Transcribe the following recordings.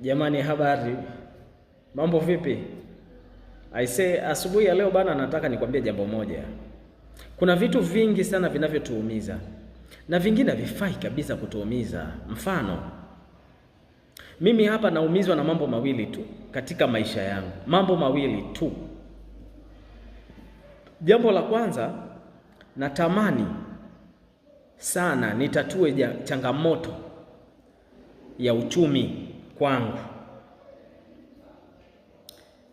Jamani, habari, mambo vipi? Aisee, asubuhi ya leo bana, nataka nikwambie jambo moja. Kuna vitu vingi sana vinavyotuumiza na vingine havifai kabisa kutuumiza. Mfano, mimi hapa naumizwa na mambo mawili tu katika maisha yangu, mambo mawili tu. Jambo la kwanza, natamani sana nitatue changamoto ya uchumi kwangu,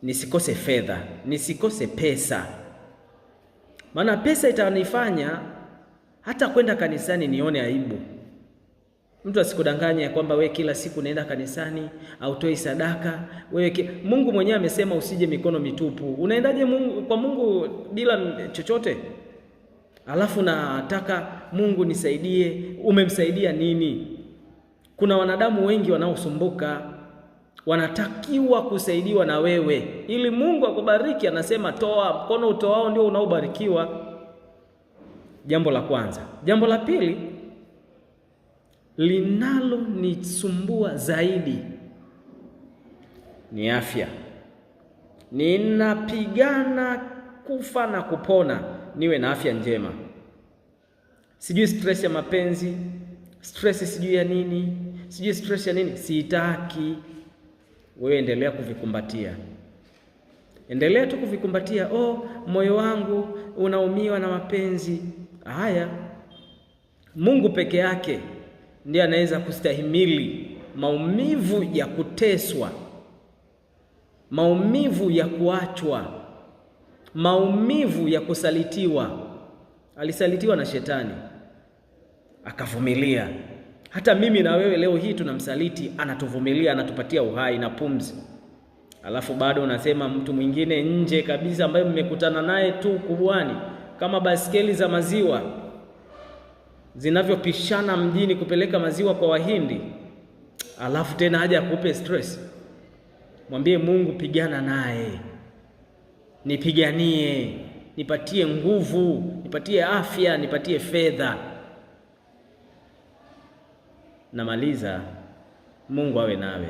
nisikose fedha, nisikose pesa. Maana pesa itanifanya hata kwenda kanisani nione aibu. Mtu asikudanganye kwamba we kila siku naenda kanisani au toi sadaka. Mungu mwenyewe amesema usije mikono mitupu. Unaendaje kwa Mungu bila chochote? Alafu nataka Mungu nisaidie. Umemsaidia nini? Kuna wanadamu wengi wanaosumbuka, wanatakiwa kusaidiwa na wewe ili Mungu akubariki. Anasema toa, mkono utoao ndio unaobarikiwa. Jambo la kwanza. Jambo la pili linalonisumbua zaidi ni afya. Ninapigana kufa na kupona niwe na afya njema. Sijui stress ya mapenzi, stress sijui ya nini, sijui stress ya nini, sitaki. Wewe endelea kuvikumbatia, endelea tu kuvikumbatia. Moyo wangu unaumiwa na mapenzi haya. Mungu peke yake ndiye anaweza kustahimili maumivu ya kuteswa, maumivu ya kuachwa, maumivu ya kusalitiwa. Alisalitiwa na Shetani akavumilia. Hata mimi na wewe leo hii tunamsaliti, anatuvumilia, anatupatia uhai na pumzi. Alafu bado unasema mtu mwingine nje kabisa ambaye mmekutana naye tu kubwani, kama baskeli za maziwa zinavyopishana mjini kupeleka maziwa kwa Wahindi, alafu tena haja akupe stress. Mwambie Mungu, pigana naye, nipiganie, nipatie nguvu, nipatie afya, nipatie fedha. Namaliza. Mungu awe nawe.